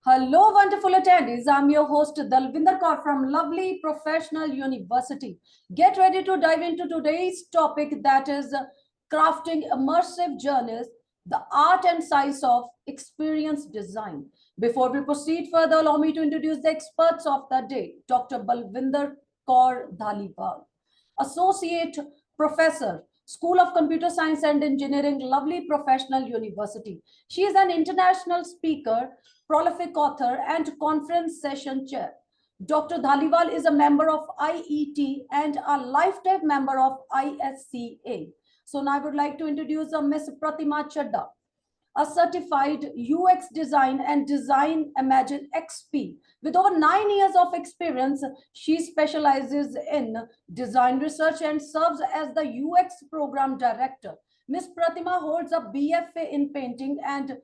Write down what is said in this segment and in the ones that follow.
Hello, wonderful attendees. I'm your host, Dalvinder Kaur from Lovely Professional University. Get ready to dive into today's topic, that is crafting immersive journeys, the art and science of experience design. Before we proceed further, allow me to introduce the experts of the day, Dr. Balvinder Kaur Dhaliwal, Associate Professor, School of Computer Science and Engineering, Lovely Professional University. She is an international speaker, prolific author, and conference session chair. Dr. Dhaliwal is a member of IET and a lifetime member of ISCA. So now I would like to introduce Miss Pratima Chadda, a certified UX design and design Imagine XP. With over 9 years of experience, she specializes in design research and serves as the UX program director. Ms. Pratima holds a BFA in painting and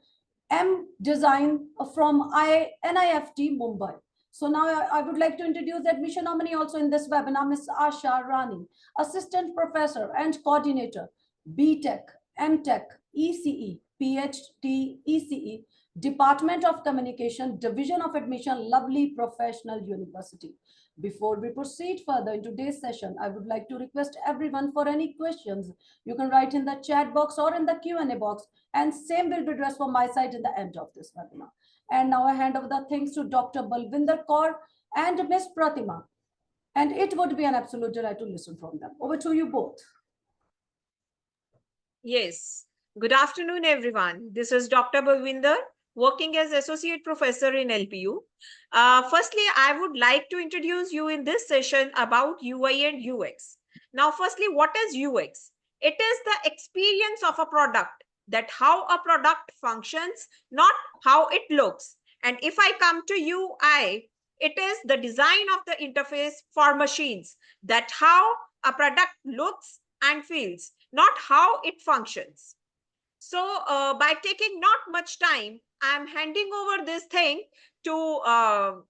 M design from NIFT Mumbai. So now I would like to introduce admission nominee also in this webinar, Ms. Asha Rani, assistant professor and coordinator, BTech, MTech, ECE, PhD, ECE, Department of Communication, Division of Admission, Lovely Professional University. Before we proceed further in today's session, I would like to request everyone for any questions. You can write in the chat box or in the Q&A box, and same will be addressed from my side in the end of this webinar. And now I hand over the things to Dr. Balvinder Kaur and Ms. Pratima. And it would be an absolute delight to listen from them. Over to you both. Yes. Good afternoon, everyone. This is Dr. Balvinder, working as Associate Professor in LPU. Firstly, I would like to introduce you in this session about UI and UX. Now, firstly, what is UX? It is the experience of a product, that how a product functions, not how it looks. And if I come to UI, it is the design of the interface for machines, that how a product looks and feels, not how it functions. So by taking not much time, I'm handing over this thing to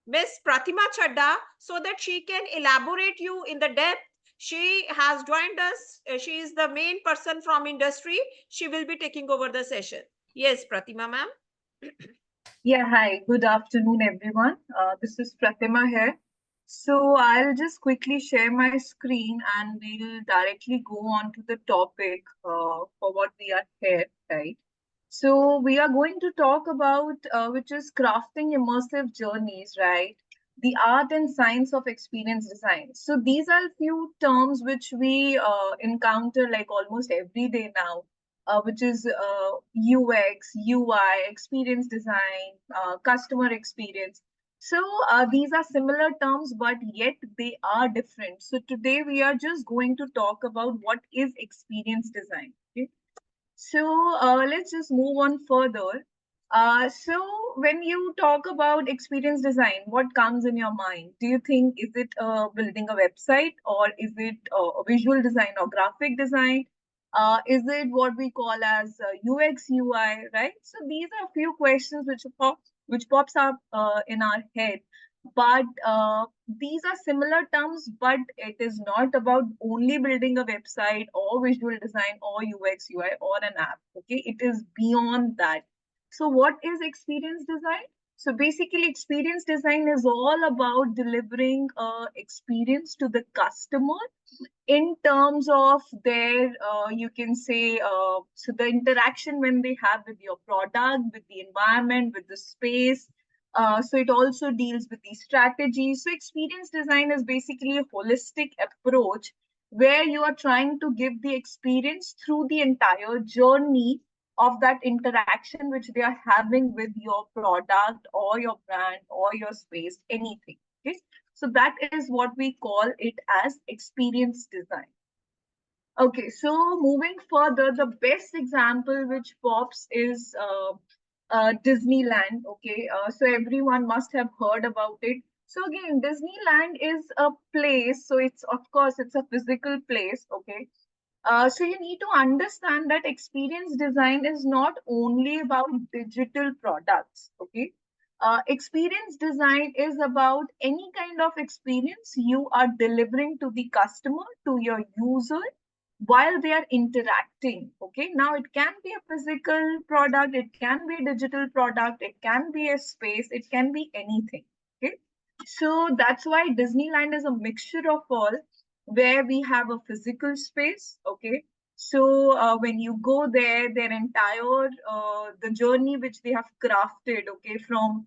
Miss Pratima Chadda so that she can elaborate you in the depth. She has joined us. She is the main person from industry. She will be taking over the session. Yes, Pratima ma'am. Yeah, hi. Good afternoon, everyone. This is Pratima here. So I'll just quickly share my screen and we'll directly go on to the topic for what we are here, right? So we are going to talk about which is crafting immersive journeys, right? The art and science of experience design. So these are a few terms which we encounter like almost every day now, which is UX, UI, experience design, customer experience. So these are similar terms, but yet they are different. So today we are just going to talk about what is experience design. Okay? So let's just move on further. So when you talk about experience design, what comes in your mind? Do you think is it building a website, or is it a visual design or graphic design? Is it what we call as UX UI, right? So these are a few questions which pops up in our head. But these are similar terms, but it is not about only building a website or visual design or UX UI or an app. Okay, it is beyond that. So what is experience design? So basically, experience design is all about delivering experience to the customer in terms of their, you can say, so the interaction when they have with your product, with the environment, with the space. So it also deals with the strategy. So experience design is basically a holistic approach where you are trying to give the experience through the entire journey of that interaction which they are having with your product or your brand or your space, anything. Okay, so that is what we call it as experience design. Okay, so moving further, the best example which pops is Disneyland. Okay, so everyone must have heard about it. So again, Disneyland is a place. So it's, of course, it's a physical place. Okay, so you need to understand that experience design is not only about digital products. Okay, experience design is about any kind of experience you are delivering to the customer, to your user, while they are interacting. Okay, now it can be a physical product, it can be a digital product, it can be a space, it can be anything. Okay, so that's why Disneyland is a mixture of all, where we have a physical space. Okay, so when you go there, their entire the journey which they have crafted, okay, from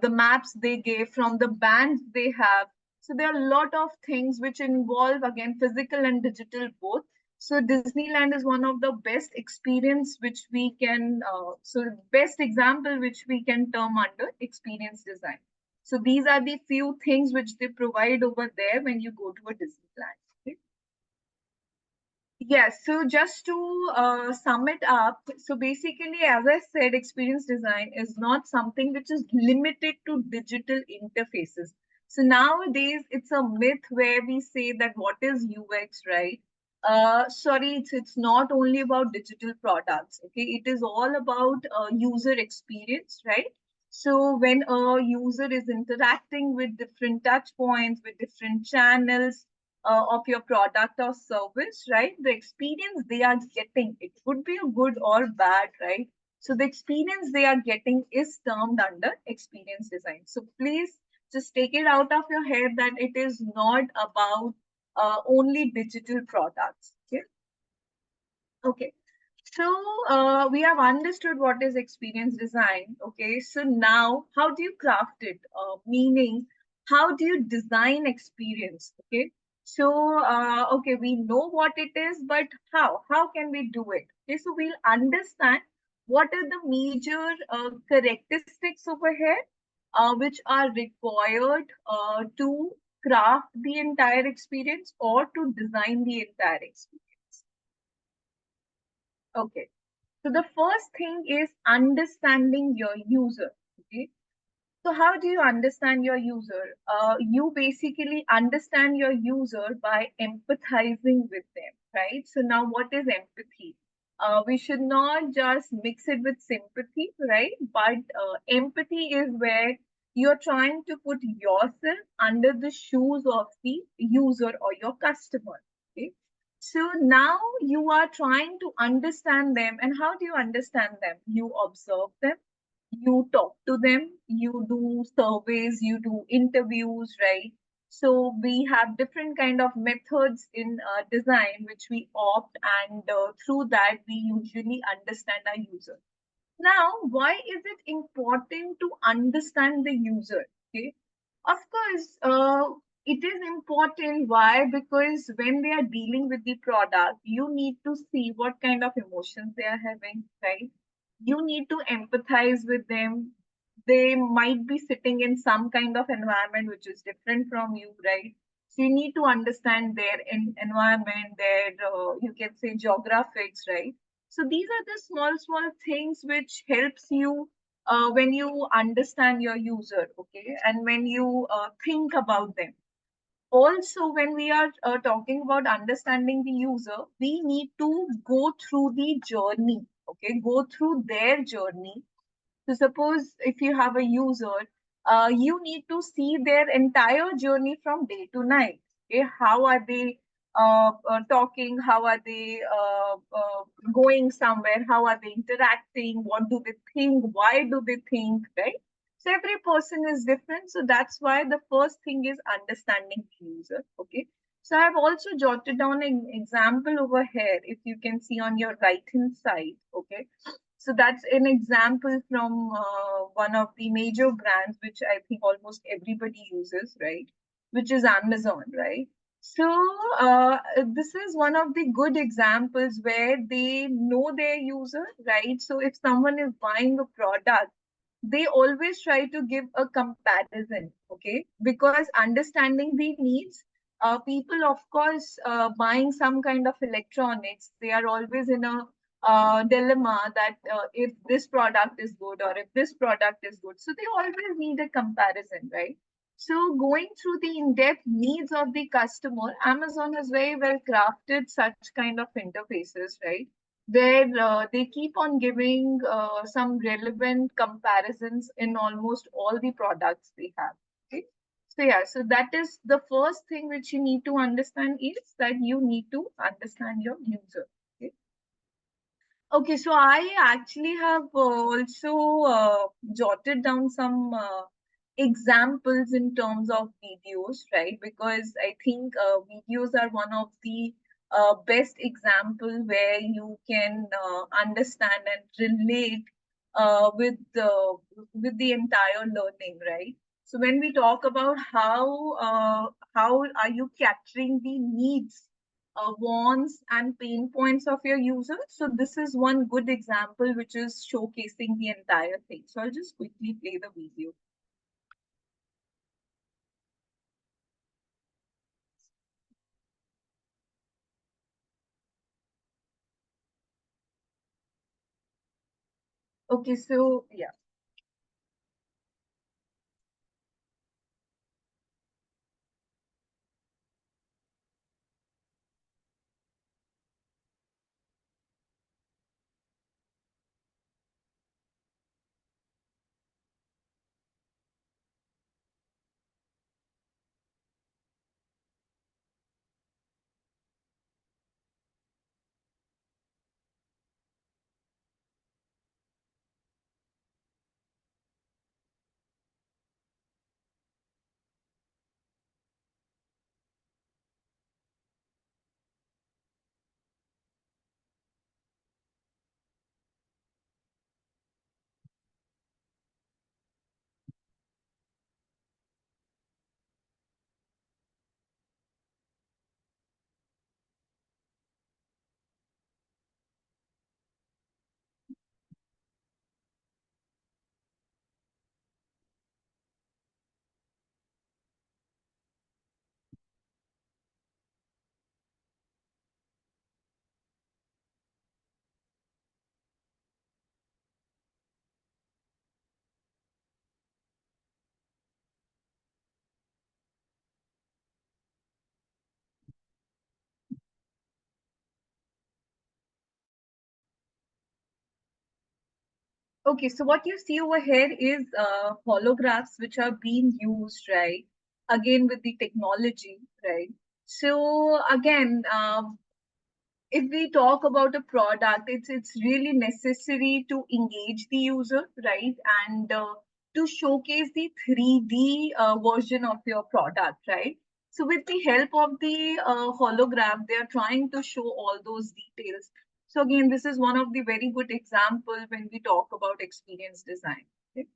the maps they gave, from the bands they have. So there are a lot of things which involve, again, physical and digital both. So Disneyland is one of the best experience which we can, so best example which we can term under experience design. So these are the few things which they provide over there when you go to a Disneyland. Okay? Yes, so just to sum it up, so basically, as I said, experience design is not something which is limited to digital interfaces. So nowadays, it's a myth where we say that what is UX, right? Sorry, it's not only about digital products, okay? It is all about user experience, right? So when a user is interacting with different touch points, with different channels, of your product or service, right? The experience they are getting, it could be a good or bad, right? So the experience they are getting is termed under experience design. So please just take it out of your head that it is not about only digital products. Okay. Okay. So we have understood what is experience design. Okay. So now, how do you craft it? Meaning, how do you design experience? Okay. So okay, we know what it is, but how? How can we do it? Okay. So we'll understand what are the major characteristics over here, which are required to craft the entire experience or to design the entire experience. Okay. So the first thing is understanding your user. Okay. So how do you understand your user? You basically understand your user by empathizing with them, right? So now what is empathy? We should not just mix it with sympathy, right? But empathy is where you're trying to put yourself under the shoes of the user or your customer. Okay. So now you are trying to understand them. And how do you understand them? You observe them, you talk to them, you do surveys, you do interviews, right? So we have different kind of methods in design which we opt, and through that we usually understand our user. Now, why is it important to understand the user? Okay, of course, it is important. Why? Because when they are dealing with the product, you need to see what kind of emotions they are having, right? You need to empathize with them. They might be sitting in some kind of environment which is different from you, right? So you need to understand their environment, their, you can say, geographics, right? So these are the small things which helps you when you understand your user, okay, and when you think about them. Also, when we are talking about understanding the user, we need to go through the journey, okay, go through their journey. So suppose if you have a user, you need to see their entire journey from day to night. Okay, how are they talking? How are they going somewhere? How are they interacting? What do they think? Why do they think? Right. So every person is different. So that's why the first thing is understanding the user. Okay. So I've also jotted down an example over here. If you can see on your right hand side. Okay. So that's an example from one of the major brands, which I think almost everybody uses, right? Which is Amazon, right? So this is one of the good examples where they know their user, right? So if someone is buying a product, they always try to give a comparison, okay? Because understanding the needs, people, of course, buying some kind of electronics, they are always in a dilemma that if this product is good or if this product is good. So they always need a comparison, right? So going through the in-depth needs of the customer, Amazon has very well crafted such kind of interfaces, right? Where they keep on giving some relevant comparisons in almost all the products they have. Okay? So yeah, so that is the first thing which you need to understand is that you need to understand your user. Okay. Okay, so I actually have also jotted down some examples in terms of videos, right? Because I think videos are one of the best example where you can understand and relate with the entire learning, right? So when we talk about how are you capturing the needs, wants and pain points of your users. So this is one good example which is showcasing the entire thing. So I'll just quickly play the video. Okay, so yeah. Okay, so what you see over here is holographs which are being used, right? Again with the technology, right? So again, if we talk about a product, it's really necessary to engage the user, right? And to showcase the 3D version of your product, right? So with the help of the hologram, they are trying to show all those details. So again, this is one of the very good example when we talk about experience design. Okay?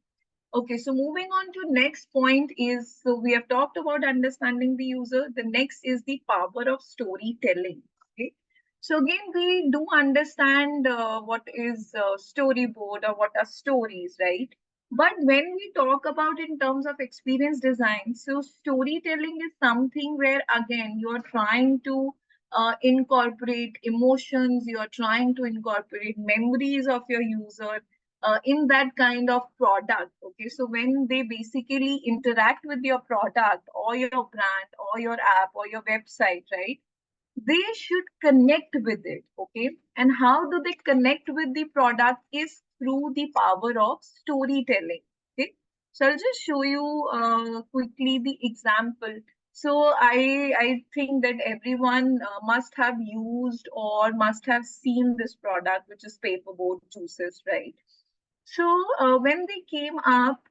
Okay, so moving on to next point is, so we have talked about understanding the user. The next is the power of storytelling. Okay, so again, we do understand what is storyboard or what are stories, right? But when we talk about in terms of experience design, so storytelling is something where again you are trying to incorporate emotions, you are trying to incorporate memories of your user in that kind of product. Okay, so when they basically interact with your product or your brand or your app or your website, right? They should connect with it. Okay, and how do they connect with the product is through the power of storytelling. Okay, so I'll just show you quickly the example. So I think that everyone must have used or must have seen this product, which is paperboard juices, right? So when they came up,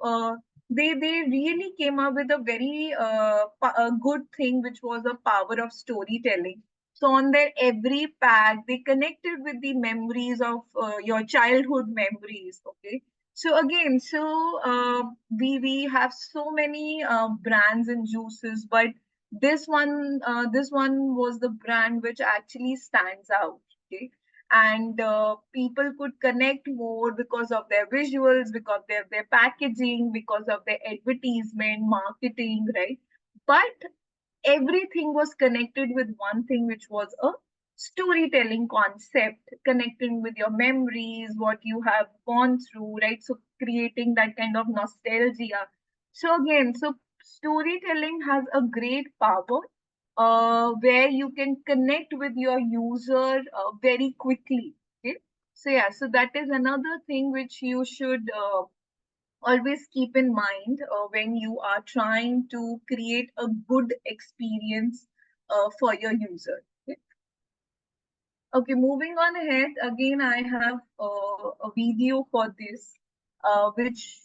they really came up with a very a good thing, which was the power of storytelling. So on their every pack, they connected with the memories of your childhood memories. Okay. So again, so we have so many brands and juices, but this one was the brand which actually stands out. Okay, and people could connect more because of their visuals, because of their packaging, because of their advertisement, marketing, right? But everything was connected with one thing, which was a storytelling concept, connecting with your memories, what you have gone through, right? So creating that kind of nostalgia. So again, so storytelling has a great power where you can connect with your user very quickly. Okay, so yeah, so that is another thing which you should always keep in mind when you are trying to create a good experience for your user. Okay? Okay, moving on ahead, again, I have a video for this, which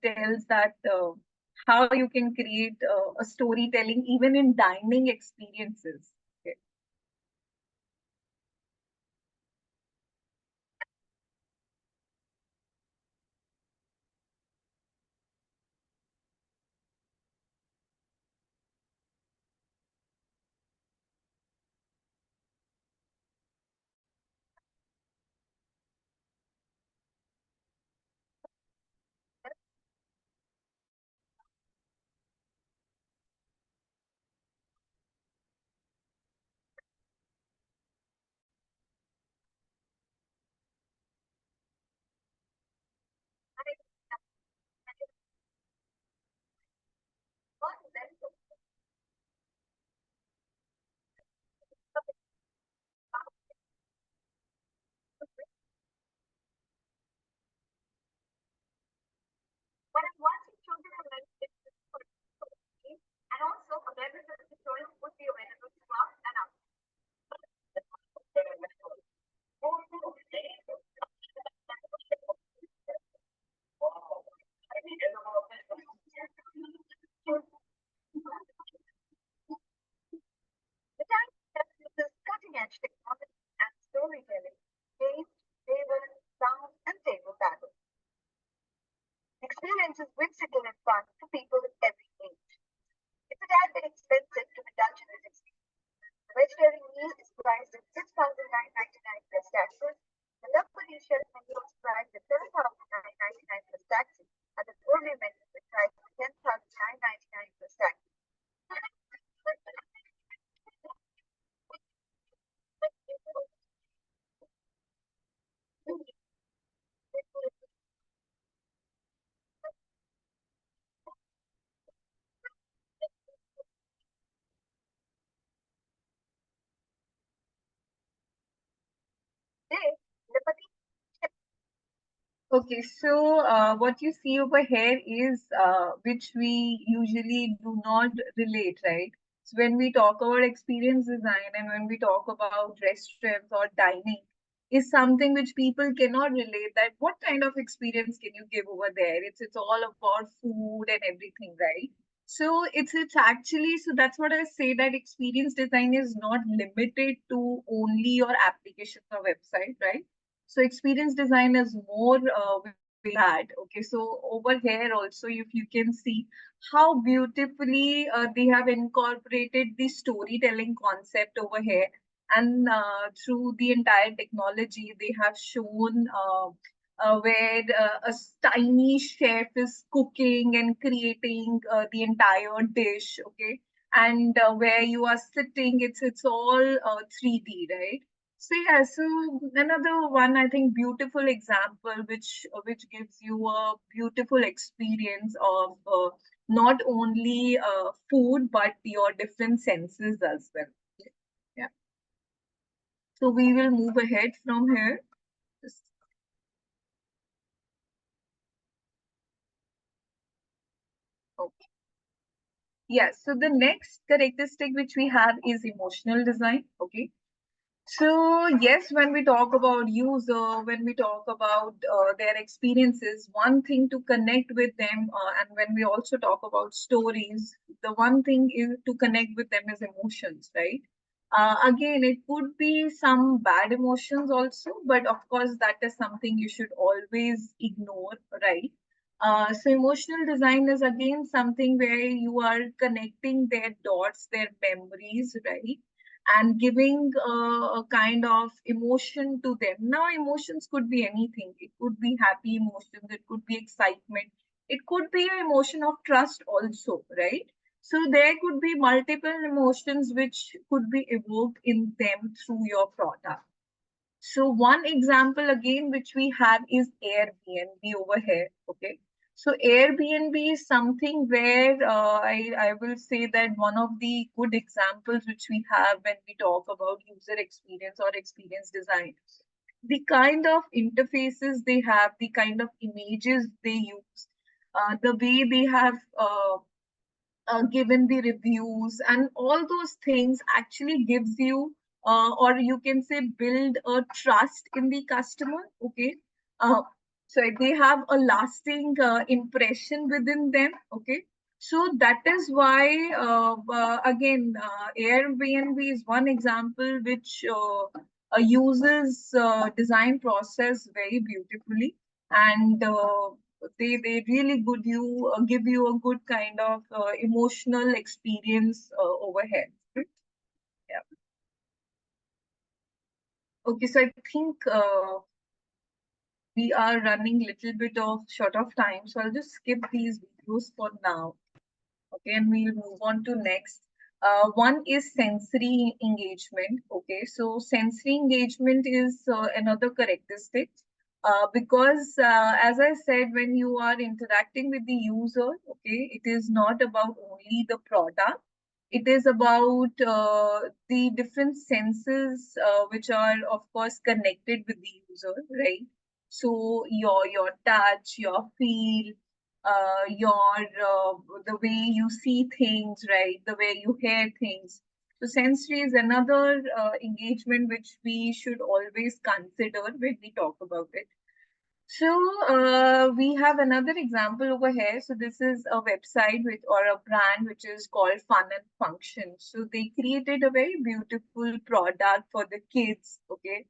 tells that how you can create a storytelling even in dining experiences. Okay. Okay, so what you see over here is which we usually do not relate, right? So when we talk about experience design and when we talk about restaurants or dining, is something which people cannot relate. That what kind of experience can you give over there? It's all about food and everything, right? So it's actually, so that's what I say, that experience design is not limited to only your application or website, right? So experience design is more with that. Okay, so over here also, if you can see how beautifully they have incorporated the storytelling concept over here, and through the entire technology, they have shown where a tiny chef is cooking and creating the entire dish. Okay, and where you are sitting, it's all 3D, right? So yeah, so another one, I think, beautiful example which gives you a beautiful experience of not only food but your different senses as well. Yeah. So we will move ahead from here. Okay. Yeah. So the next characteristic which we have is emotional design. Okay. So yes, when we talk about user, when we talk about their experiences, one thing to connect with them, and when we also talk about stories, the one thing is to connect with them is emotions, right? Again, it could be some bad emotions also, but of course, that is something you should always ignore, right? So emotional design is again something where you are connecting their dots, their memories, right? And giving a kind of emotion to them. Now, emotions could be anything. It could be happy emotions, it could be excitement, it could be an emotion of trust also, right? So there could be multiple emotions which could be evoked in them through your product. So one example again which we have is Airbnb over here. Okay. So Airbnb is something where I will say that one of the good examples which we have when we talk about user experience or experience design, the kind of interfaces they have, the kind of images they use. the way they have given the reviews, and all those things actually gives you, or you can say, build a trust in the customer. Okay. uh, so they have a lasting impression within them. Okay. So that is why, again, Airbnb is one example which uses design process very beautifully, and they really give you a good kind of emotional experience over here. Yeah. Okay, so I think we are running a little bit of short of time, so I'll just skip these videos for now. Okay, and we'll move on to next. One is sensory engagement. Okay, so sensory engagement is another characteristic, because as I said, when you are interacting with the user, okay, it is not about only the product. It is about the different senses which are, of course, connected with the user, right? So your touch, your feel, your the way you see things, right? The way you hear things. So sensory is another engagement which we should always consider when we talk about it. So we have another example over here. So this is a website which, or a brand which is called Fun and Function. So they created a very beautiful product for the kids. Okay.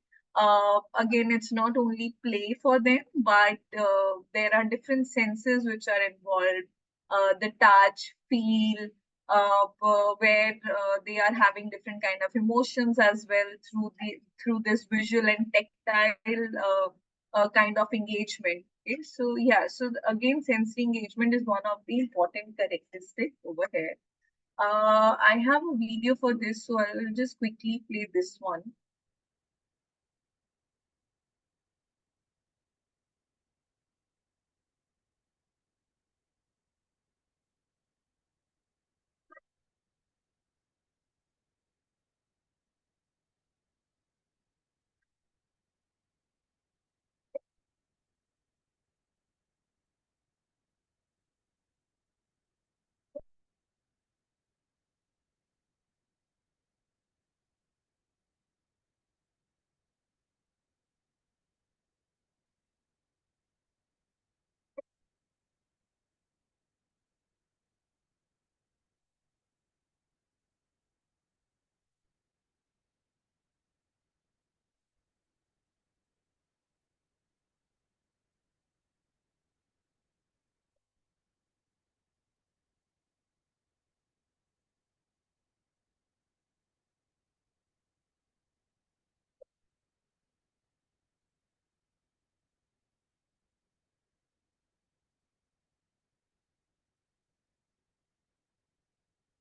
Again, it's not only play for them, but there are different senses which are involved. The touch, feel, where they are having different kind of emotions as well through this visual and tactile kind of engagement. Okay, so yeah, so again, sensory engagement is one of the important characteristics over here. I have a video for this, so I will just quickly play this one.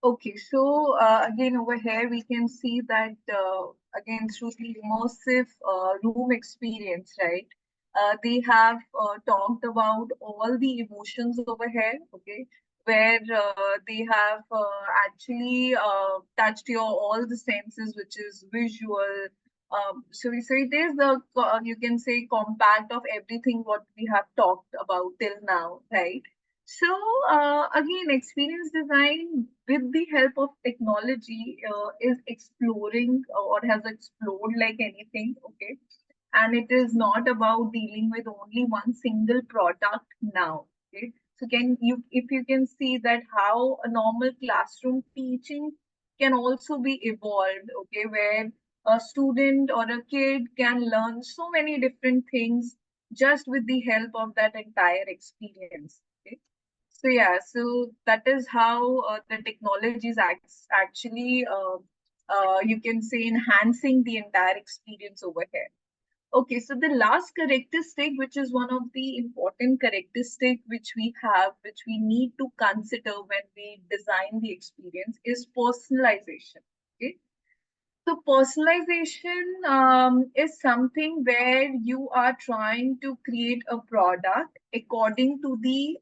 Okay, so again over here we can see that again through the immersive room experience, right? They have talked about all the emotions over here, okay, where they have actually touched your all the senses, which is visual. So it is the you can say compact of everything what we have talked about till now, right? So again, experience design with the help of technology is exploring or has explored like anything. Okay, and it is not about dealing with only one single product now. Okay, so can you, if you can see that how a normal classroom teaching can also be evolved. Okay, where a student or a kid can learn so many different things just with the help of that entire experience. Okay, so yeah, so that is how the technology is actually, you can say, enhancing the entire experience over here. Okay, so the last characteristic, which is one of the important characteristic which we have, which we need to consider when we design the experience, is personalization. Okay, so personalization is something where you are trying to create a product according to the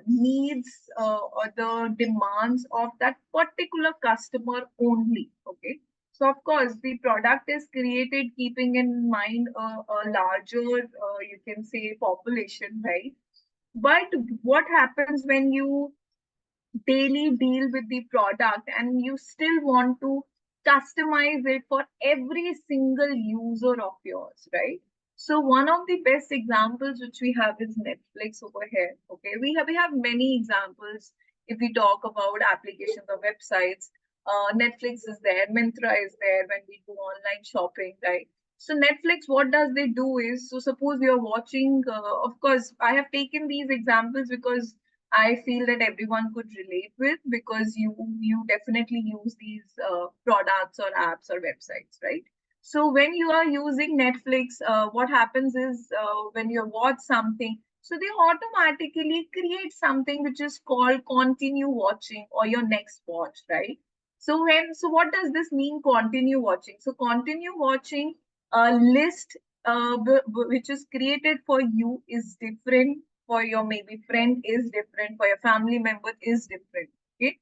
needs or the demands of that particular customer only. Okay. So of course, the product is created keeping in mind a larger, you can say, population, right? But what happens when you daily deal with the product and you still want to customize it for every single user of yours, right? So one of the best examples which we have is Netflix over here. Okay, we have many examples. If we talk about applications or websites, Netflix is there, Myntra is there when we do online shopping, right? So Netflix, what does they do is, so suppose you're watching, of course, I have taken these examples because I feel that everyone could relate with, because you definitely use these products or apps or websites, right? So when you are using Netflix, what happens is when you watch something, so they automatically create something which is called continue watching or your next watch, right? So what does this mean? Continue watching. So continue watching list which is created for you is different, for your maybe friend is different, for your family member is different. Okay,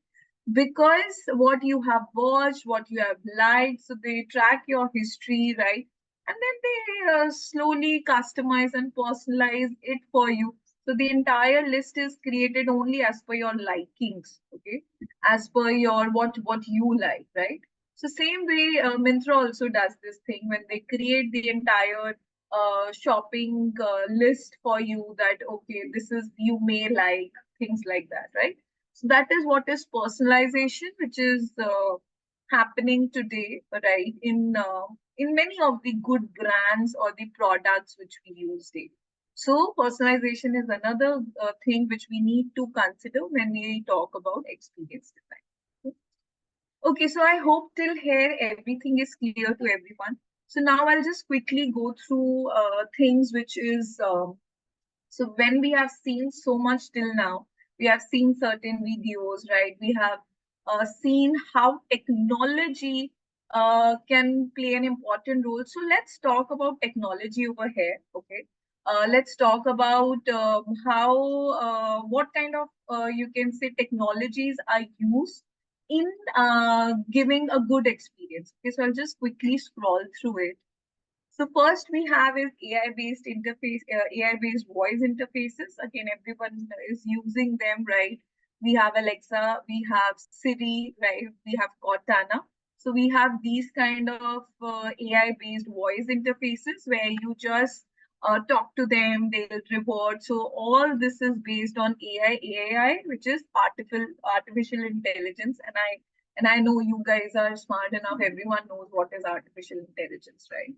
because what you have watched, what you have liked, so they track your history, right? And then they slowly customize and personalize it for you. So the entire list is created only as per your likings, okay, as per your what you like, right? So same way, Myntra also does this thing when they create the entire shopping list for you, that okay, this is you may like things like that, right? So that is what is personalization, which is happening today, right? In many of the good brands or the products which we use today. So personalization is another thing which we need to consider when we talk about experience design. Okay, so I hope till here everything is clear to everyone. So now I'll just quickly go through things which is so when we have seen so much till now, we have seen certain videos, right? We have seen how technology can play an important role. So let's talk about technology over here, okay? Let's talk about what kind of you can say technologies are used in giving a good experience. Okay, so I'll just quickly scroll through it. So first we have is AI-based interface, AI-based voice interfaces. Again, everyone is using them, right? We have Alexa, we have Siri, right? We have Cortana. So we have these kind of AI-based voice interfaces where you just talk to them, they'll revert. So all this is based on AI, which is artificial intelligence. And I know you guys are smart enough. Everyone knows what is artificial intelligence, right?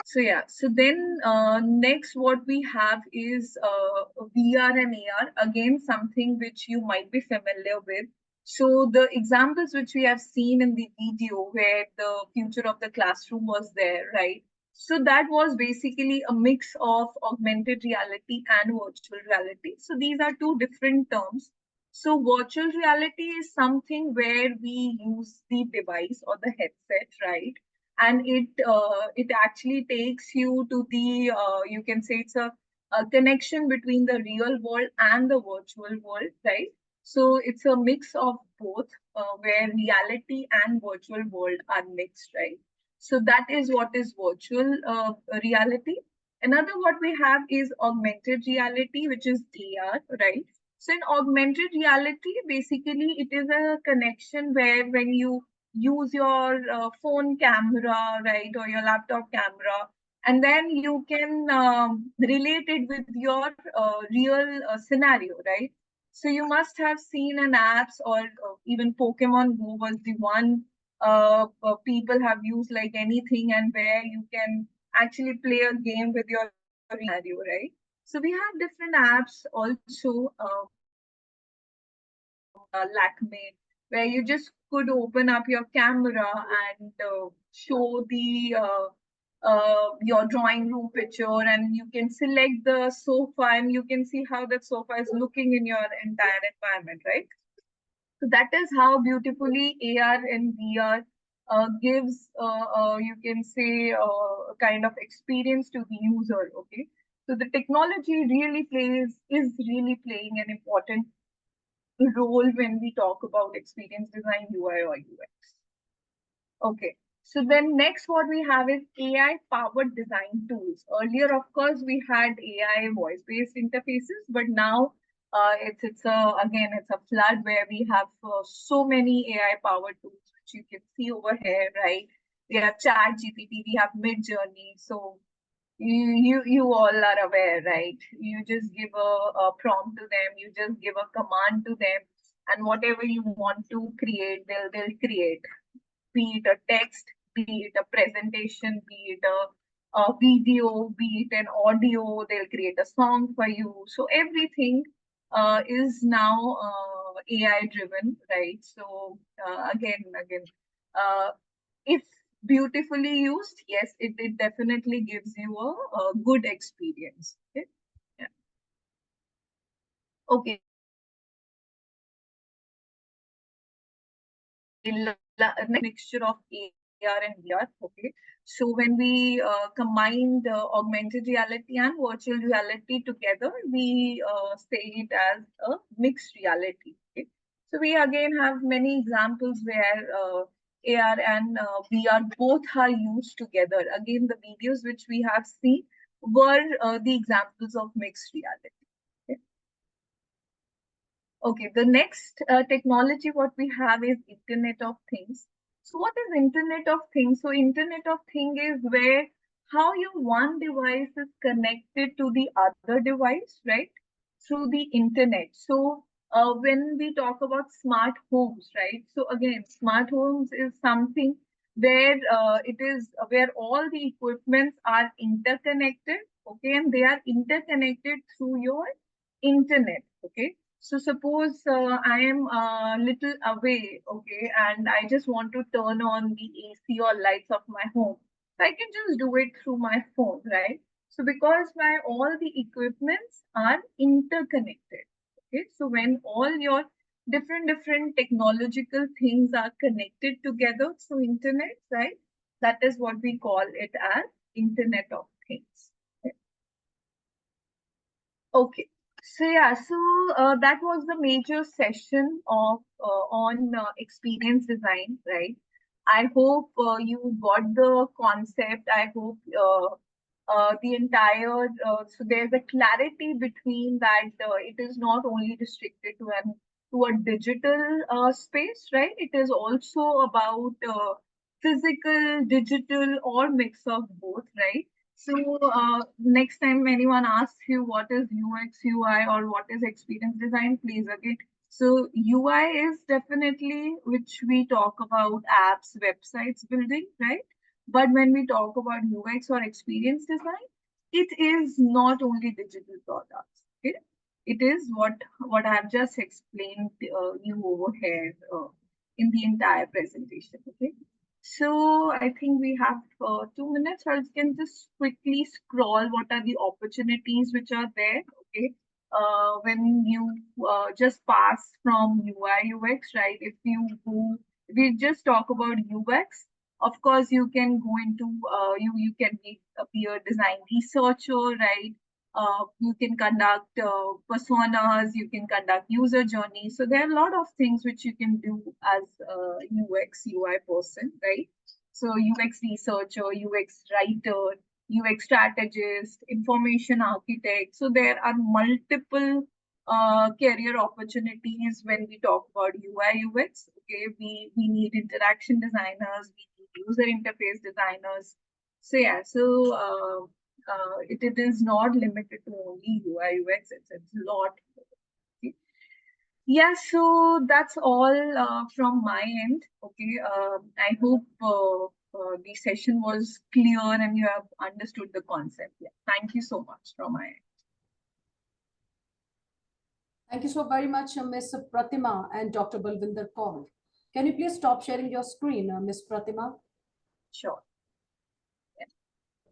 So yeah, so then next what we have is VR and AR, again something which you might be familiar with. So the examples which we have seen in the video where the future of the classroom was there, right? So that was basically a mix of augmented reality and virtual reality. So these are two different terms. So virtual reality is something where we use the device or the headset, right? And it actually takes you to the you can say it's a connection between the real world and the virtual world, right? So it's a mix of both, where reality and virtual world are mixed, right? So that is what is virtual reality. Another what we have is augmented reality, which is AR, right? So in augmented reality, basically it is a connection where when you use your phone camera, right, or your laptop camera, and then you can relate it with your real scenario, right? So you must have seen an apps or even Pokemon Go was the one people have used like anything, and where you can actually play a game with your scenario, right? So we have different apps also. Lakme, where you just could open up your camera and show the your drawing room picture, and you can select the sofa and you can see how that sofa is looking in your entire environment, right? So that is how beautifully AR and VR gives, you can say, a kind of experience to the user. Okay, so the technology is really playing an important role when we talk about experience design, UI or UX. Okay. So then next what we have is AI powered design tools. Earlier, of course, we had AI voice based interfaces, but now it's a flood where we have so many AI powered tools which you can see over here, right? We have Chat GPT, we have Mid Journey. So you all are aware, right? You just give a prompt to them, you just give a command to them, and whatever you want to create, they'll create, be it a text, be it a presentation, be it a video, be it an audio, they'll create a song for you. So everything is now AI driven, right? So again, uh, if beautifully used, yes, it definitely gives you a good experience. Okay. Yeah. Okay. Mixture of AR and VR. Okay, so when we combine the augmented reality and virtual reality together, we say it as a mixed reality. Okay, so we again have many examples where AR and VR both are used together. Again, the videos which we have seen were the examples of mixed reality. Okay, the next technology what we have is Internet of Things. So what is Internet of Things? So Internet of Things is where how your one device is connected to the other device, right? Through the internet. So when we talk about smart homes, right? So again, smart homes is something where it is where all the equipments are interconnected, okay, and they are interconnected through your internet, okay. So suppose I am a little away, okay, and I just want to turn on the AC or lights of my home. So I can just do it through my phone, right? So because my all the equipments are interconnected, okay. So when all your different technological things are connected together through internet, right? That is what we call it as Internet of Things. Okay. So yeah, so that was the major session of on experience design, right? I hope you got the concept. I hope the entire so there's a clarity between that. It is not only restricted to an to a digital space, right? It is also about physical, digital, or mix of both, right? So next time anyone asks you what is UX, UI, or what is experience design, please again. So UI is definitely which we talk about apps, websites building, right? But when we talk about UX or experience design, it is not only digital products. Okay? It is what I've just explained you over here in the entire presentation. Okay. So I think we have 2 minutes. I can just quickly scroll what are the opportunities which are there. Okay. When you just pass from UI UX, right? If you go, we just talk about UX. Of course, you can go into you can be a design researcher, right? You can conduct personas, you can conduct user journeys. So there are a lot of things which you can do as a UX UI person, right? So UX researcher, UX writer, UX strategist, information architect. So there are multiple career opportunities when we talk about UI UX. Okay, we need interaction designers, we need user interface designers. So yeah, so it is not limited to only UI UX. It's a lot. Okay. Yeah, so that's all from my end. Okay, I hope the session was clear and you have understood the concept. Yeah, thank you so much from my end. Thank you so very much, Ms. Pratima and Dr. Balwinder Kaur. Can you please stop sharing your screen, Ms. Pratima? Sure.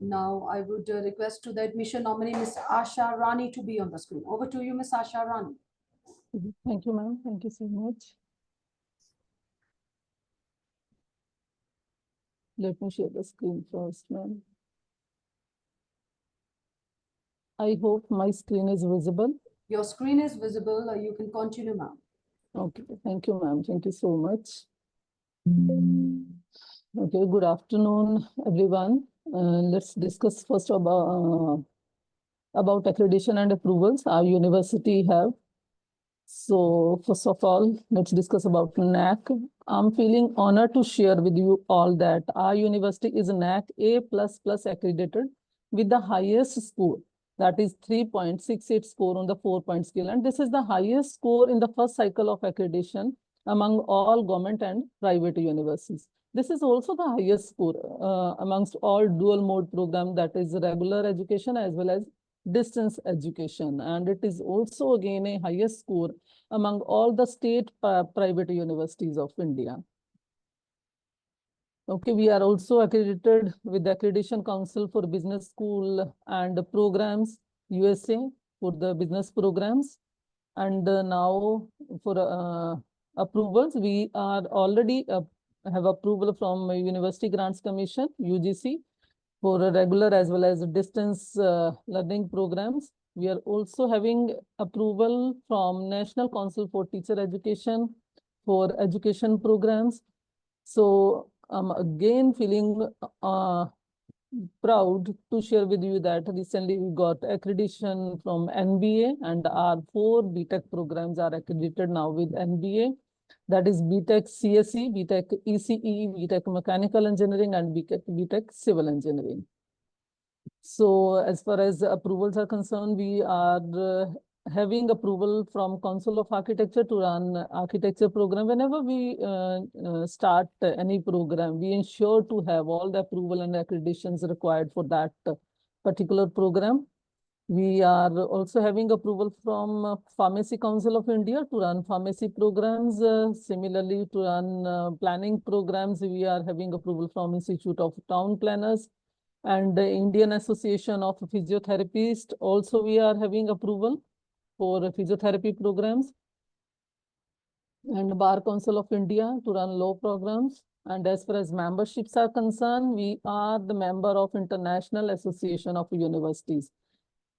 Now, I would request to the admission nominee, Ms. Asha Rani, to be on the screen. Over to you, Ms. Asha Rani. Thank you, ma'am. Thank you so much. Let me share the screen first, ma'am. I hope my screen is visible. Your screen is visible. You can continue, ma'am. Okay, thank you, ma'am. Thank you so much. Okay, good afternoon, everyone. Let's discuss first about accreditation and approvals our university have. So first of all, let's discuss about NAC. I'm feeling honored to share with you all that our university is NAC A++ accredited with the highest score, that is 3.68 score on the 4-point scale. And this is the highest score in the first cycle of accreditation among all government and private universities. This is also the highest score amongst all dual mode program, that is regular education as well as distance education. And it is also again a highest score among all the state private universities of India. Okay, we are also accredited with the Accreditation Council for Business School and Programs, USA, for the business programs. And now for approvals, we are already have approval from University Grants Commission, UGC, for a regular as well as distance learning programs. We are also having approval from National Council for Teacher Education for education programs. So I'm again feeling proud to share with you that recently we got accreditation from NBA, and our 4 BTech programs are accredited now with NBA. That is BTech CSE, BTech ECE, BTech Mechanical Engineering, and BTech Civil Engineering. So as far as approvals are concerned, we are having approval from Council of Architecture to run architecture program. Whenever we start any program, we ensure to have all the approval and accreditations required for that particular program. We are also having approval from Pharmacy Council of India to run pharmacy programs. Similarly, to run planning programs, we are having approval from Institute of Town Planners and the Indian Association of Physiotherapists. Also, we are having approval for physiotherapy programs, and Bar Council of India to run law programs. And as far as memberships are concerned, we are the member of International Association of Universities,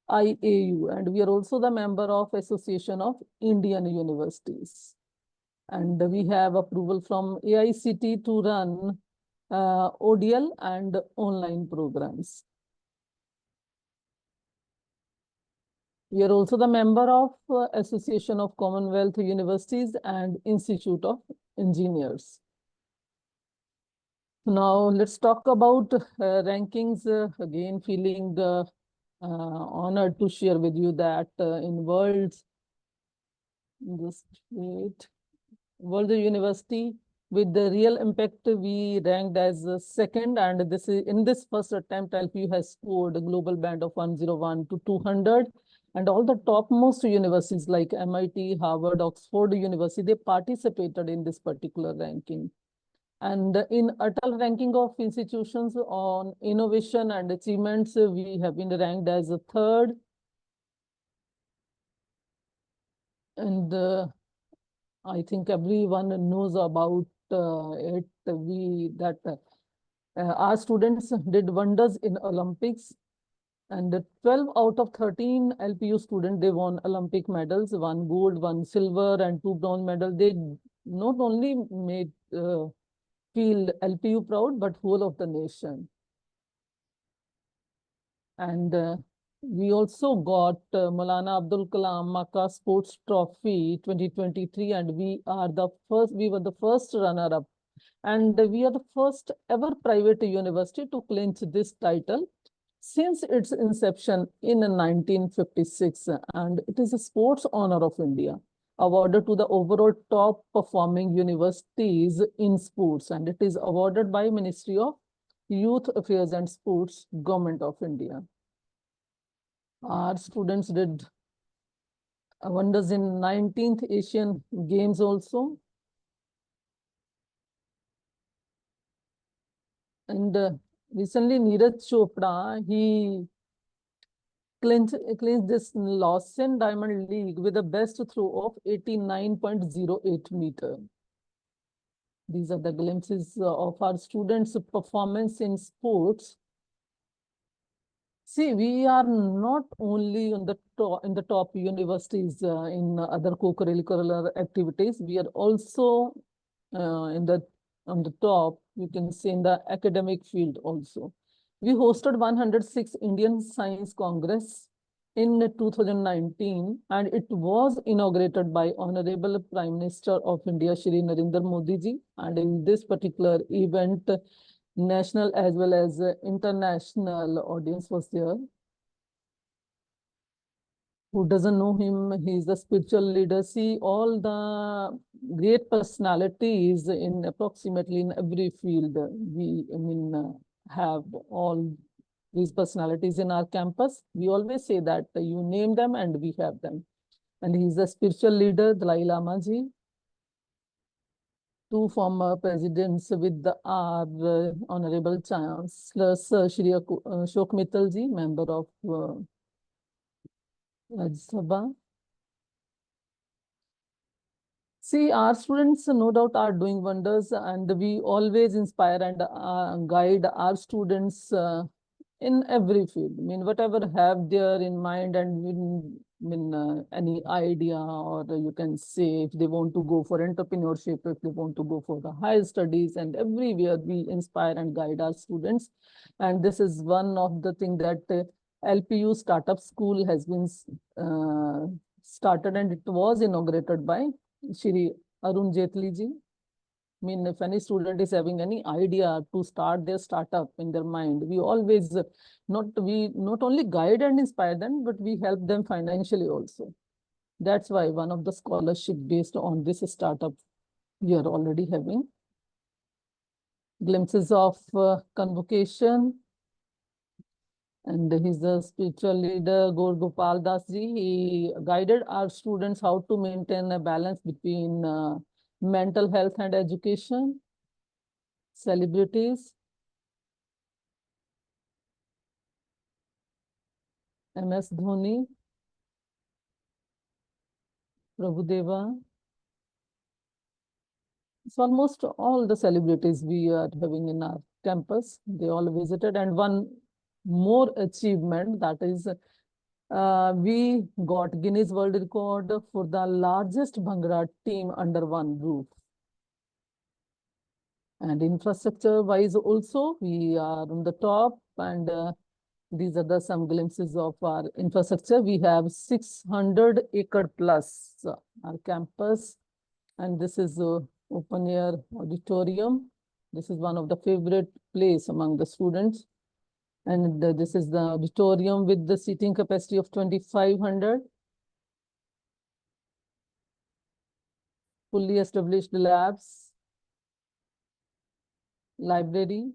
IAU, and we are also the member of Association of Indian Universities. And we have approval from AICT to run ODL and online programs. We are also the member of Association of Commonwealth Universities and Institute of Engineers. Now let's talk about rankings. Again, feeling honored to share with you that in World University with the real impact, we ranked as second, and this is in this first attempt, LPU has scored a global band of 101 to 200. And all the topmost universities like MIT, Harvard, Oxford University, they participated in this particular ranking. And in Atal ranking of institutions on innovation and achievements, we have been ranked as a third. And I think everyone knows about it. Our students did wonders in Olympics. And 12 out of 13 LPU students, they won Olympic medals, 1 gold, 1 silver, and 2 bronze medals. They not only made feel LPU proud, but whole of the nation. And we also got Maulana Abdul Kalam Makkah Sports Trophy 2023, and we were the first runner-up. And we are the first ever private university to clinch this title since its inception in 1956, and it is a sports honor of India, awarded to the overall top performing universities in sports, and it is awarded by Ministry of Youth Affairs and Sports, Government of India. Our students did wonders in 19th Asian Games also. And recently, Neeraj Chopra, he clinched this Lausanne Diamond League with a best throw of 89.08 meter. These are the glimpses of our students' performance in sports. See, we are not only on the top universities in other co-curricular activities. We are also on the top you can say, in the academic field also. We hosted 106 Indian Science Congress in 2019, and it was inaugurated by Honorable Prime Minister of India, Shri Narendra Modi ji. And in this particular event, national as well as international audience was there. Who doesn't know him? He's the spiritual leader. See, all the great personalities in approximately in every field. We, have all these personalities in our campus. We always say that you name them and we have them. And he's the spiritual leader, Dalai Lama ji. Two former presidents with our Honorable Chancellor, Sir Shri Ashok Mittal ji, member of Rajya Sabha. See, our students, no doubt, are doing wonders, and we always inspire and guide our students in every field. I mean, whatever have there in mind, and any idea, or you can say if they want to go for entrepreneurship, if they want to go for the higher studies, and everywhere we inspire and guide our students. And this is one of the things that LPU Startup School has been started, and it was inaugurated by Shri Arun Jaitley ji. I mean, if any student is having any idea to start their startup in their mind, we always not only guide and inspire them, but we help them financially also. That's why one of the scholarship based on this startup we are already having. Glimpses of convocation. And he's the spiritual leader, Gaur Gopal Das ji. He guided our students how to maintain a balance between mental health and education. Celebrities. MS Dhoni. Prabhudeva. It's almost all the celebrities we are having in our campus. They all visited. And one more achievement, that is we got Guinness World Record for the largest Bhangra team under one roof. And infrastructure wise also, we are on the top, and these are some glimpses of our infrastructure. We have 600 acre plus our campus, and this is open air auditorium. This is one of the favorite place among the students. And this is the auditorium with the seating capacity of 2,500. Fully established labs. Library.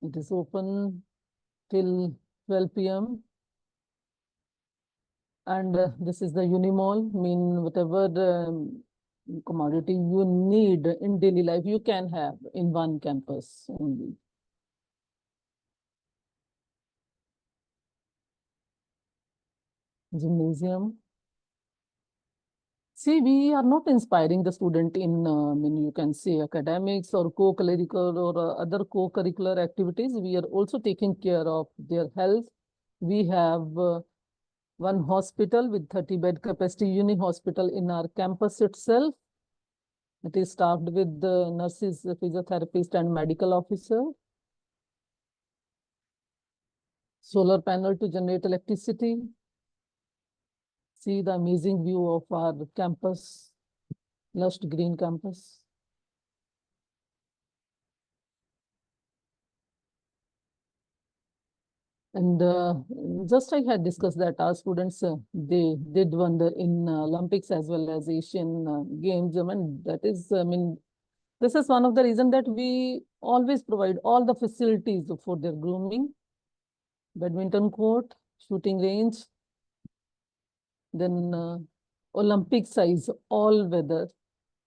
It is open till 12 p.m. And this is the Unimall. I mean, whatever commodity you need in daily life, you can have in one campus only. Gymnasium. See, we are not inspiring the student in, you can say academics or co-curricular or other co-curricular activities. We are also taking care of their health. We have one hospital with 30-bed capacity, uni hospital in our campus itself. It is staffed with the nurses, physiotherapist, and medical officer. Solar panel to generate electricity. See the amazing view of our campus, lush green campus. And just I had discussed that our students, they did wonder in Olympics as well as Asian Games. And that is, this is one of the reasons that we always provide all the facilities for their grooming. Badminton court, shooting range, then Olympic size all weather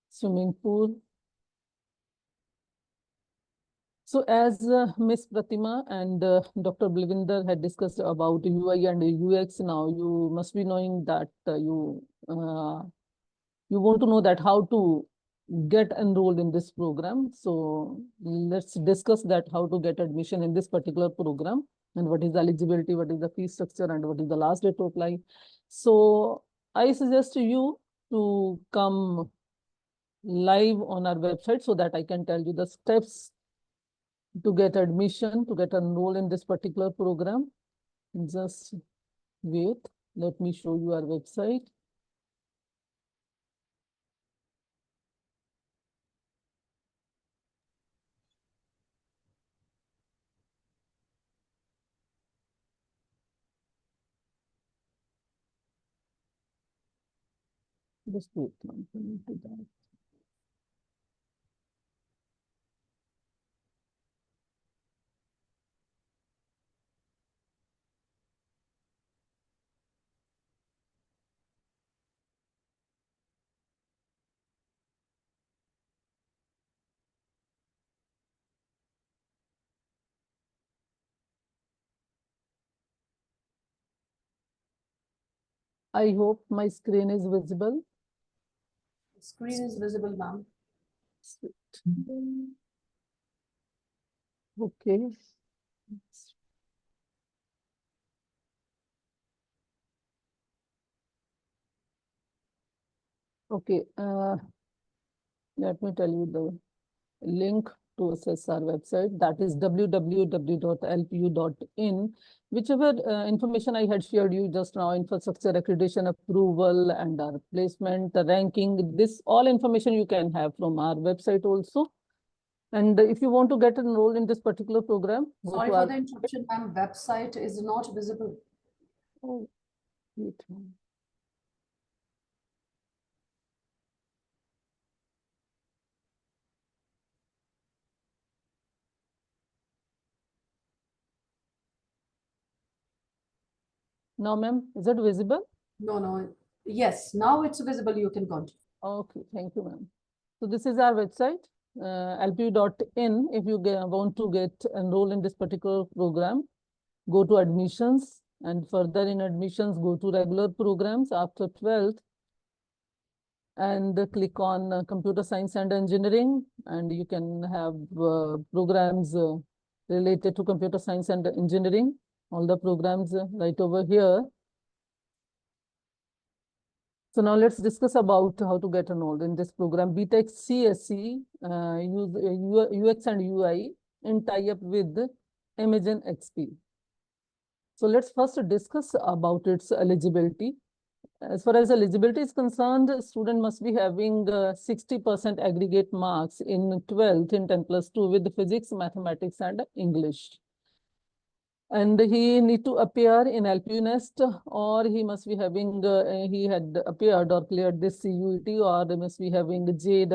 swimming pool. So as Miss Pratima and Dr. Blivinder had discussed about UI and UX, now you must be knowing that you want to know that how to get enrolled in this program. So let's discuss that, how to get admission in this particular program, and what is the eligibility, what is the fee structure, and what is the last date to apply. So I suggest you to come live on our website so that I can tell you the steps to get admission, to get enrolled in this particular program. Just wait, let me show you our website. Just wait, I'm coming to that. I hope my screen is visible. Screen is visible, ma'am. Okay. Okay, let me tell you the link to access our website, that is www.lpu.in. Whichever information I had shared you just now, infrastructure accreditation approval and our placement, the ranking, this all information you can have from our website also. And if you want to get enrolled in this particular program, Sorry for the interruption, ma'am. Website is not visible. Oh, wait. Now, ma'am, is it visible? No. Yes, now it's visible. You can continue. Okay, thank you, ma'am. So this is our website, lpu.in. If you want to get enrolled in this particular program, go to admissions, and further in admissions, go to regular programs after 12th, and click on computer science and engineering, and you can have programs related to computer science and engineering, all the programs right over here. So now let's discuss about how to get enrolled in this program, BTech CSE, UX and UI in tie-up with Imagine XP. So let's first discuss about its eligibility. As far as eligibility is concerned, student must be having 60% aggregate marks in 12th in 10+2 with physics, mathematics, and English. And he need to appear in LPU Nest, or he must be having, he had appeared or cleared this CUET, or they must be having JEE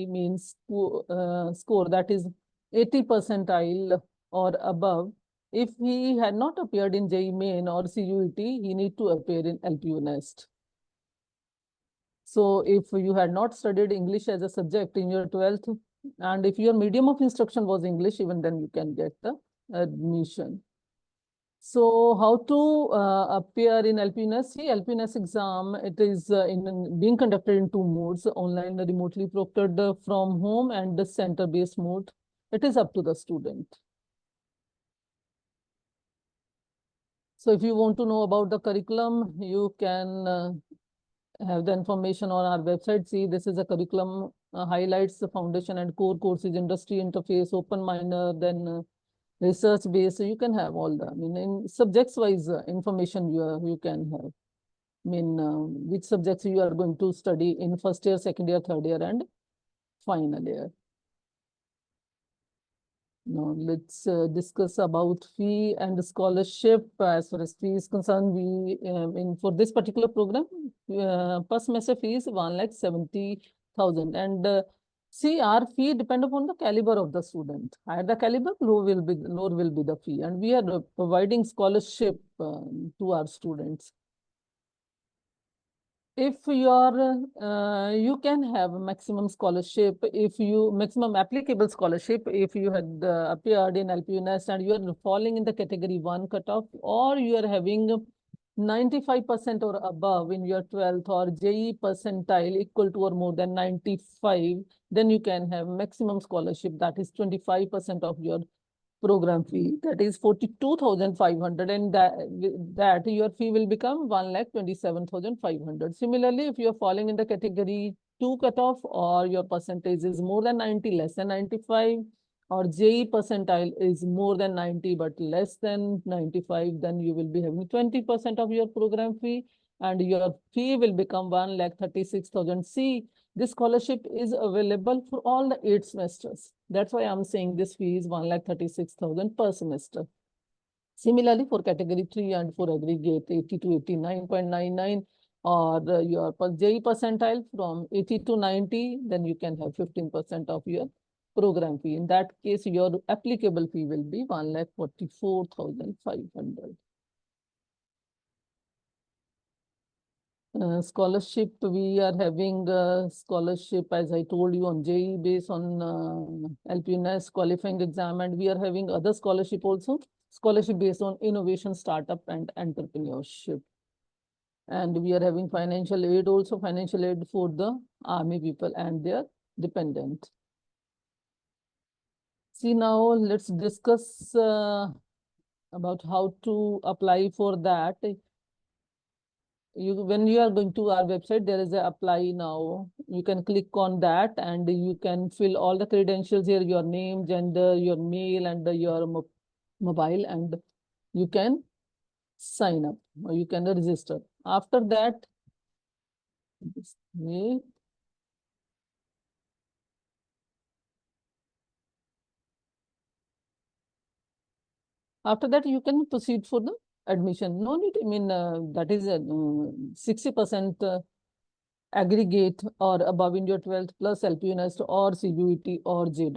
means score, that is 80 percentile or above. If he had not appeared in JEE Main or CUET, he need to appear in LPU Nest. So if you had not studied English as a subject in your 12th, and if your medium of instruction was English, even then you can get the admission. So how to appear in LPNS? See, LPNS exam, it is being conducted in two modes, online, remotely proctored from home, and the center-based mode. It is up to the student. So if you want to know about the curriculum, you can have the information on our website. See, this is a curriculum, highlights the foundation and core courses, industry interface, open minor, then research based. So you can have all the, I mean, in subjects wise information you can have. I mean, which subjects you are going to study in first year, second year, third year, and final year. Now let's discuss about fee and scholarship. As far as fee is concerned, we for this particular program, per semester fee is 1,70,000, and see, our fee depend upon the caliber of the student. Higher the caliber, lower will be the fee, and we are providing scholarship to our students. If you are, you can have maximum scholarship if you, maximum applicable scholarship if you had appeared in LPU Nest and you are falling in the category 1 cutoff, or you are having 95% or above in your 12th, or JEE percentile equal to or more than 95, then you can have maximum scholarship, that is 25% of your program fee, that is 42,500, and that your fee will become 1,27,500. Similarly, if you are falling in the category 2 cutoff, or your percentage is more than 90, less than 95, or JE percentile is more than 90 but less than 95, then you will be having 20% of your program fee and your fee will become 1,36,000. See, this scholarship is available for all the 8 semesters. That's why I'm saying this fee is 1,36,000 per semester. Similarly, for category 3 and for aggregate 80 to 89.99 or your JE percentile from 80 to 90, then you can have 15% of your program fee. In that case, your applicable fee will be 1,44,500. Scholarship, we are having scholarship, as I told you, on JE based on LPNS qualifying exam, and we are having other scholarship also, scholarship based on innovation, startup, and entrepreneurship. And we are having financial aid also, financial aid for the army people and their dependent. See, now let's discuss about how to apply for that. When you are going to our website, there is a apply now. You can click on that and you can fill all the credentials here, your name, gender, your mail, and your mobile, and you can sign up or you can register. After that, after that, you can proceed for the admission. No need, I mean, that is 60% aggregate or above in your 12th plus LPUNS or CBUT or JEE.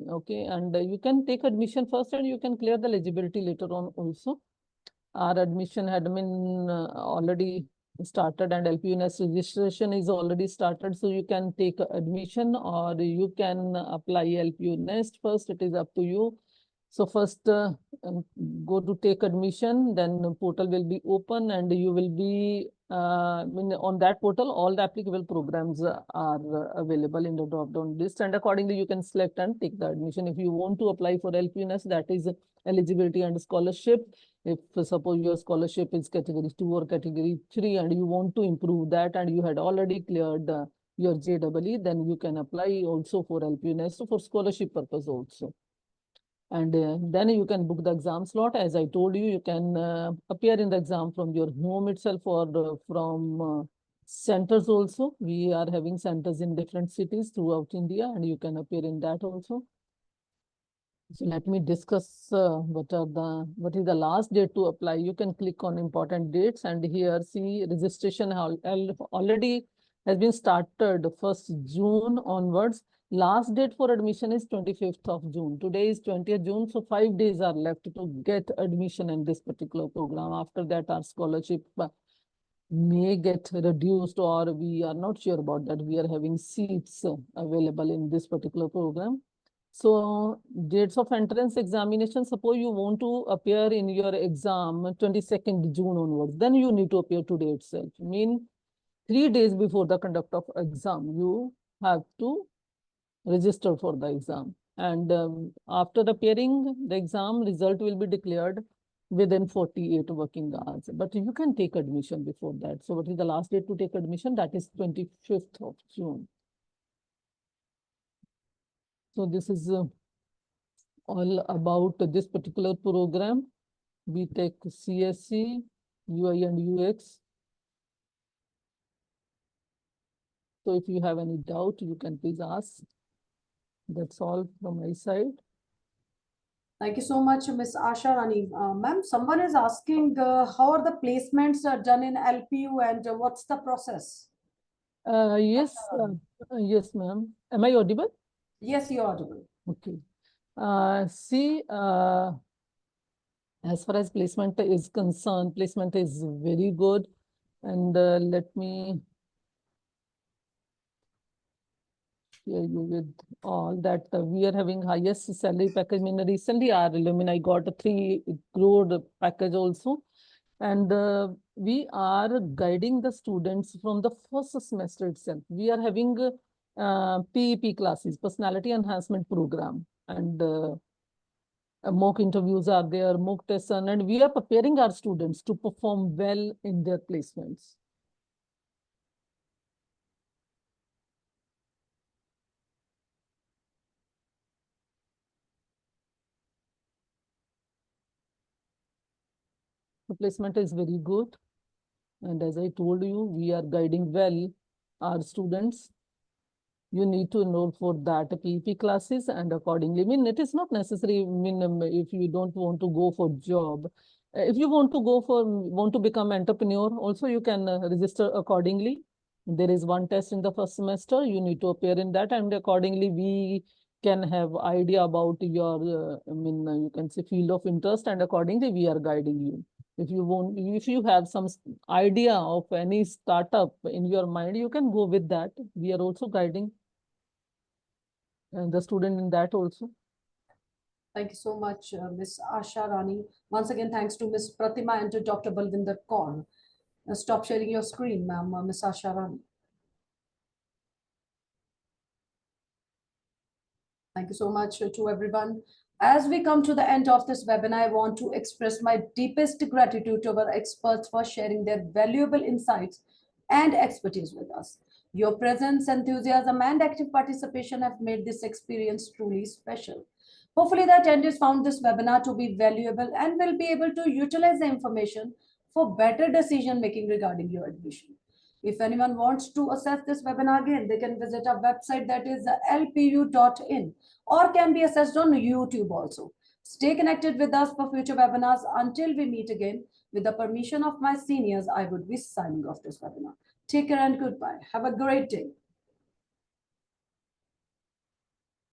Okay, and you can take admission first and you can clear the eligibility later on also. Our admission had been already started and LPUNS registration is already started. So you can take admission or you can apply LPUNS first. It is up to you. So first go to take admission, then the portal will be open and you will be, on that portal, all the applicable programs are available in the drop-down list, and accordingly you can select and take the admission. If you want to apply for LPNS, that is eligibility and scholarship. If suppose your scholarship is category 2 or category 3 and you want to improve that and you had already cleared your JEE, then you can apply also for LPNS for scholarship purpose also. And then you can book the exam slot. As I told you, you can appear in the exam from your home itself or from centers also. We are having centers in different cities throughout India and you can appear in that also. So let me discuss what is the last date to apply. You can click on important dates and here see registration already has been started 1st June onwards. Last date for admission is 25th of June. Today is 20th June, so 5 days are left to get admission in this particular program. After that, our scholarship may get reduced or we are not sure about that. We are having seats available in this particular program. So dates of entrance examination, suppose you want to appear in your exam 22nd June onwards, then you need to appear today itself. I mean, 3 days before the conduct of exam, you have to register for the exam. And after appearing, the exam result will be declared within 48 working hours. But you can take admission before that. So what is the last date to take admission? That is 25th of June. So this is all about this particular program. BTech CSE, UI and UX. So if you have any doubt, you can please ask. That's all from my side. Thank you so much, Ms. Asha Rani. Ma'am, someone is asking how are the placements done in LPU and what's the process? Yes, yes, ma'am. Am I audible? Yes, you're audible. Okay. See, as far as placement is concerned, placement is very good. And let me share you with all that we are having highest salary package. I mean, recently our alumni got a 3 crore package also. And we are guiding the students from the first semester itself. We are having PEP classes, personality enhancement program, and mock interviews are there, mock tests, and we are preparing our students to perform well in their placements. placement is very good. And as I told you, we are guiding well our students. You need to enroll for that PEP classes, and accordingly, I mean, it is not necessary, I mean, if you don't want to go for job, if you want to become entrepreneur, also you can register accordingly. There is one test in the first semester, you need to appear in that, and accordingly we can have idea about your, I mean, you can say field of interest, and accordingly we are guiding you. If you have some idea of any startup in your mind, you can go with that. We are also guiding the student in that also. Thank you so much, Ms. Asha Rani. Once again, thanks to Ms. Pratima and to Dr. Balvinder Kaur. Stop sharing your screen, ma'am, Ms. Asha Rani. Thank you so much to everyone. As we come to the end of this webinar, I want to express my deepest gratitude to our experts for sharing their valuable insights and expertise with us. Your presence, enthusiasm, and active participation have made this experience truly special. Hopefully, the attendees found this webinar to be valuable and will be able to utilize the information for better decision making regarding your admission. If anyone wants to access this webinar again, they can visit our website, that is lpu.in, or can be accessed on YouTube also. Stay connected with us for future webinars. Until we meet again, with the permission of my seniors, I would be signing off this webinar. Take care and goodbye. Have a great day.